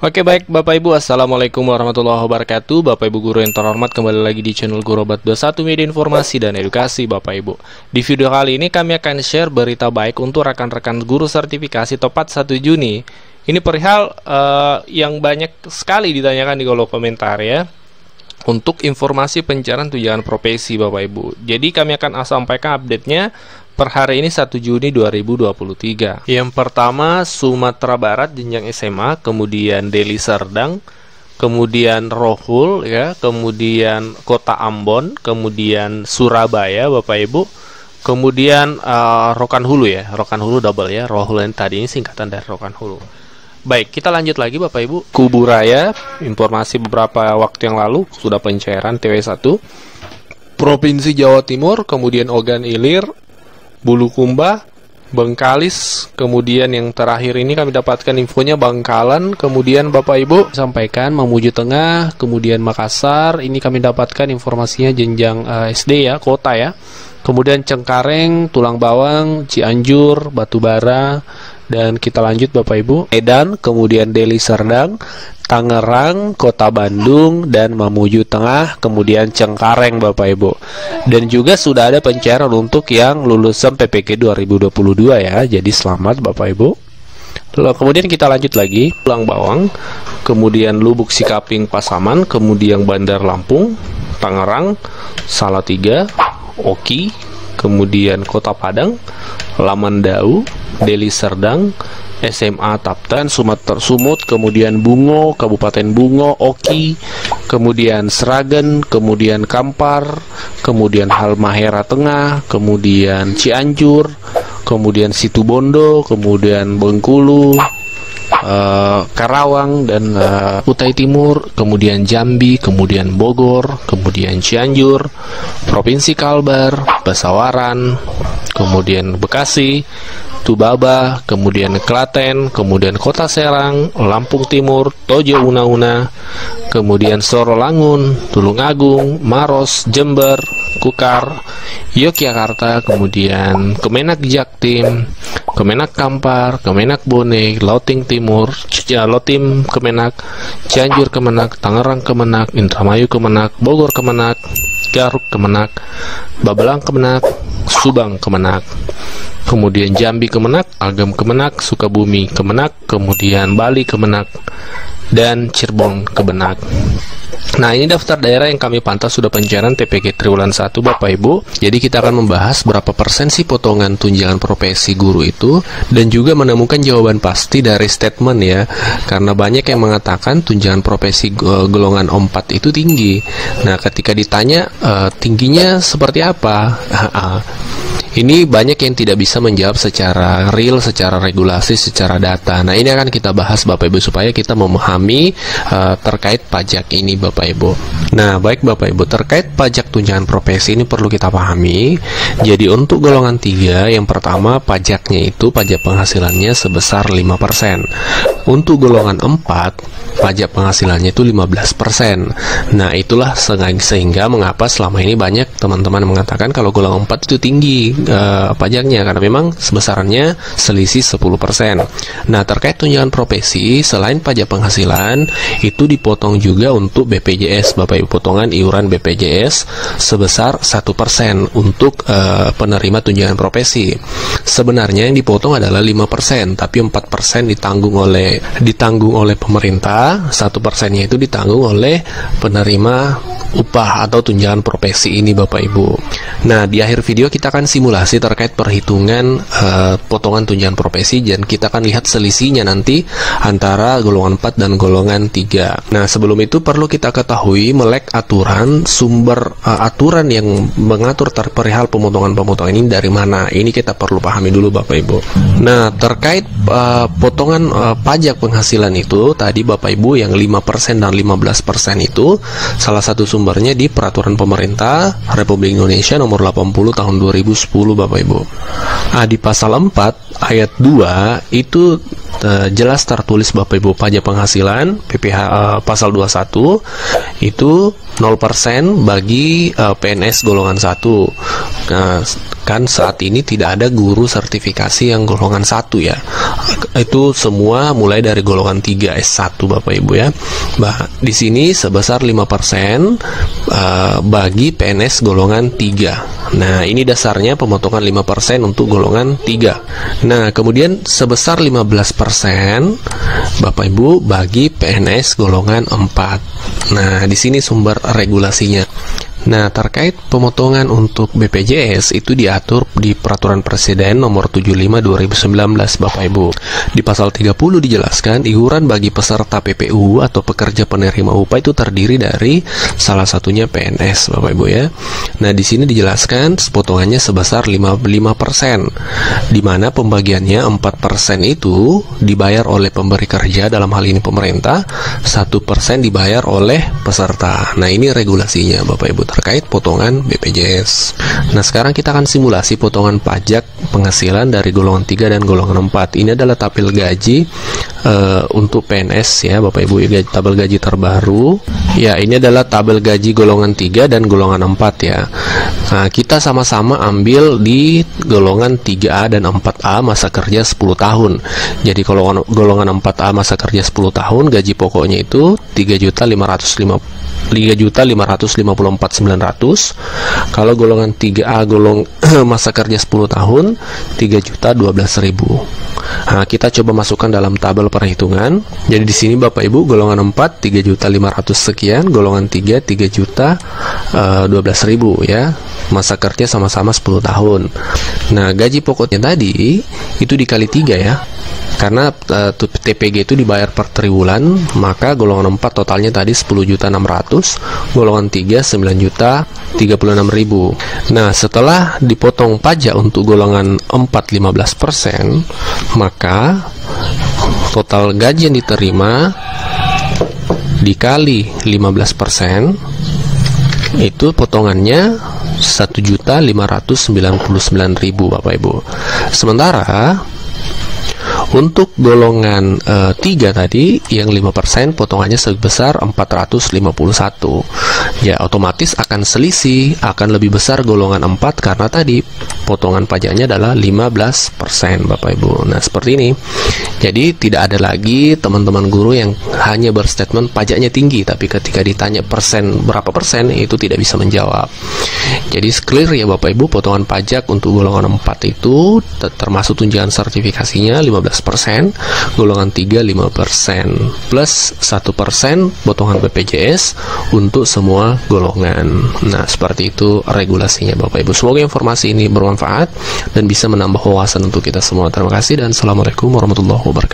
Oke, baik Bapak Ibu, Assalamualaikum warahmatullahi wabarakatuh. Bapak Ibu guru yang terhormat, kembali lagi di channel Gurobat 21 Media Informasi dan Edukasi Bapak Ibu. Di video kali ini kami akan share berita baik untuk rekan-rekan guru sertifikasi tepat 1 Juni. Ini perihal yang banyak sekali ditanyakan di kolom komentar ya, untuk informasi pencarian tunjangan profesi Bapak Ibu. Jadi kami akan sampaikan update-nya per hari ini 1 Juni 2023. Yang pertama Sumatera Barat jenjang SMA, kemudian Deli Serdang, kemudian Rohul ya, kemudian Kota Ambon, kemudian Surabaya Bapak Ibu, kemudian Rokan Hulu ya, Rokan Hulu double ya, Rohul yang tadi ini singkatan dari Rokan Hulu. Baik, kita lanjut lagi Bapak Ibu. Kuburaya, informasi beberapa waktu yang lalu sudah pencairan TW1. Provinsi Jawa Timur, kemudian Ogan Ilir, Bulukumba, Bengkalis, kemudian yang terakhir ini kami dapatkan infonya Bangkalan, kemudian Bapak Ibu sampaikan Mamuju Tengah, kemudian Makassar, ini kami dapatkan informasinya jenjang SD ya, kota ya, kemudian Cengkareng, Tulang Bawang, Cianjur, Batubara, dan kita lanjut Bapak Ibu, Medan, kemudian Deli Serdang, Tangerang, Kota Bandung, dan Mamuju Tengah, kemudian Cengkareng Bapak Ibu. Dan juga sudah ada pencairan untuk yang lulusan PPG 2022 ya, jadi selamat Bapak Ibu. Lalu kemudian kita lanjut lagi, Tulang Bawang, kemudian Lubuk Sikaping Pasaman, kemudian Bandar Lampung, Tangerang, Salatiga, Oki, kemudian Kota Padang, Lamandau, Deli Serdang, SMA Taptan, Sumatera Sumut, kemudian Bungo, Kabupaten Bungo, Oki, kemudian Sragen, kemudian Kampar, kemudian Halmahera Tengah, kemudian Cianjur, kemudian Situbondo, kemudian Bengkulu, Karawang, dan Kutai Timur, kemudian Jambi, kemudian Bogor, kemudian Cianjur, Provinsi Kalbar, Basawaran, kemudian Bekasi, Tubaba, kemudian Klaten, kemudian Kota Serang, Lampung Timur, Tojo Una-Una, kemudian Sorolangun, Tulungagung, Maros, Jember, Kukar, Yogyakarta, kemudian Kemenak Jaktim, Kemenak Kampar, Kemenak Bone, Lauting Timur, Lotim Kemenak, Cianjur Kemenak, Tangerang Kemenak, Indramayu Kemenak, Bogor Kemenak, Garut Kemenak, Babelang Kemenak, Subang Kemenak, kemudian Jambi Kemenak, Agam Kemenak, Sukabumi Kemenak, kemudian Bali Kemenak, dan Cirebon Kemenak. Nah, ini daftar daerah yang kami pantau sudah pencairan TPG triwulan 1 Bapak Ibu. Jadi kita akan membahas berapa persen sih potongan tunjangan profesi guru itu, dan juga menemukan jawaban pasti dari statement ya. Karena banyak yang mengatakan tunjangan profesi golongan 4 itu tinggi. Nah, ketika ditanya tingginya seperti apa? Ini banyak yang tidak bisa menjawab secara real, secara regulasi, secara data. Nah, ini akan kita bahas Bapak Ibu supaya kita memahami terkait pajak ini Bapak Ibu. Nah, baik Bapak Ibu, terkait pajak tunjangan profesi ini perlu kita pahami. Jadi untuk golongan 3, yang pertama pajaknya itu pajak penghasilannya sebesar 5%. Untuk golongan 4, pajak penghasilannya itu 15%. Nah, itulah sehingga mengapa selama ini banyak teman-teman mengatakan kalau golongan 4 itu tinggi pajaknya, karena memang sebesarannya selisih 10%. Nah, terkait tunjangan profesi, selain pajak penghasilan, itu dipotong juga untuk BPJS Bapak Ibu, potongan iuran BPJS sebesar 1% untuk penerima tunjangan profesi. Sebenarnya yang dipotong adalah 5%, tapi 4% ditanggung oleh pemerintah, 1%-nya itu ditanggung oleh penerima upah atau tunjangan profesi ini Bapak Ibu. Nah, di akhir video kita akan simulasi terkait perhitungan potongan tunjangan profesi, dan kita akan lihat selisihnya nanti antara golongan 4 dan golongan 3. Nah, sebelum itu perlu kita ketahui melek aturan, sumber aturan yang mengatur perihal pemotongan ini dari mana. Ini kita perlu pahami dulu Bapak Ibu. Nah, terkait potongan pajak penghasilan itu tadi Bapak Ibu yang 5% dan 15% itu salah satu sumbernya di Peraturan Pemerintah Republik Indonesia nomor 80 tahun 2010 Bapak Ibu. Nah, di pasal 4 ayat 2 itu jelas tertulis Bapak Ibu, pajak penghasilan PPh pasal 21 itu 0% bagi PNS golongan 1, Nah, kan saat ini tidak ada guru sertifikasi yang golongan 1 ya. Itu semua mulai dari golongan 3 S1 Bapak Ibu ya. Di sini sebesar 5% bagi PNS golongan 3. Nah, ini dasarnya pemotongan 5% untuk golongan 3. Nah, kemudian sebesar 15% Bapak Ibu bagi PNS golongan 4. Nah, di sini sumber regulasinya. Nah, terkait pemotongan untuk BPJS itu diatur di Peraturan Presiden Nomor 75 2019 Bapak Ibu. Di pasal 30 dijelaskan iuran bagi peserta PPU atau pekerja penerima upah itu terdiri dari salah satunya PNS Bapak Ibu ya. Nah, di sini dijelaskan potongannya sebesar 5%, di mana pembagiannya 4% itu dibayar oleh pemberi kerja, dalam hal ini pemerintah, 1% dibayar oleh peserta. Nah, ini regulasinya Bapak Ibu terkait potongan BPJS. Nah, sekarang kita akan simulasi potongan pajak penghasilan dari golongan 3 dan golongan 4. Ini adalah tabel gaji untuk PNS ya Bapak Ibu, tabel gaji terbaru. Ya, ini adalah tabel gaji golongan 3 dan golongan 4 ya. Nah, kita sama-sama ambil di golongan 3A dan 4A masa kerja 10 tahun. Jadi golongan 4A masa kerja 10 tahun, gaji pokoknya itu 3.554.900. Kalau golongan 3A masa kerja 10 tahun 3.012.000. Nah, kita coba masukkan dalam tabel perhitungan. Jadi di sini Bapak Ibu golongan 4 3.500 sekian, golongan 3 3.012.000 ya. Masa kerja sama-sama 10 tahun. Nah, gaji pokoknya tadi itu dikali 3 ya. Karena TPG itu dibayar per triwulan, maka golongan 4 totalnya tadi 10.600.000, golongan 3 9.036.000. Nah, setelah dipotong pajak untuk golongan 4 15%, maka total gaji yang diterima dikali 15%, itu potongannya 1.599.000 Bapak Ibu. Sementara untuk golongan 3 tadi yang 5% potongannya sebesar 451. Ya, otomatis akan selisih, akan lebih besar golongan 4 karena tadi potongan pajaknya adalah 15% Bapak Ibu. Nah, seperti ini. Jadi tidak ada lagi teman-teman guru yang hanya berstatement pajaknya tinggi, tapi ketika ditanya berapa persen itu tidak bisa menjawab. Jadi clear ya Bapak Ibu, potongan pajak untuk golongan 4 itu termasuk tunjangan sertifikasinya 15%, golongan 3 5%, plus 1% potongan BPJS untuk semua golongan. Nah, seperti itu regulasinya Bapak Ibu. Semoga informasi ini bermanfaat dan bisa menambah wawasan untuk kita semua. Terima kasih dan Assalamualaikum warahmatullahi wabarakatuh.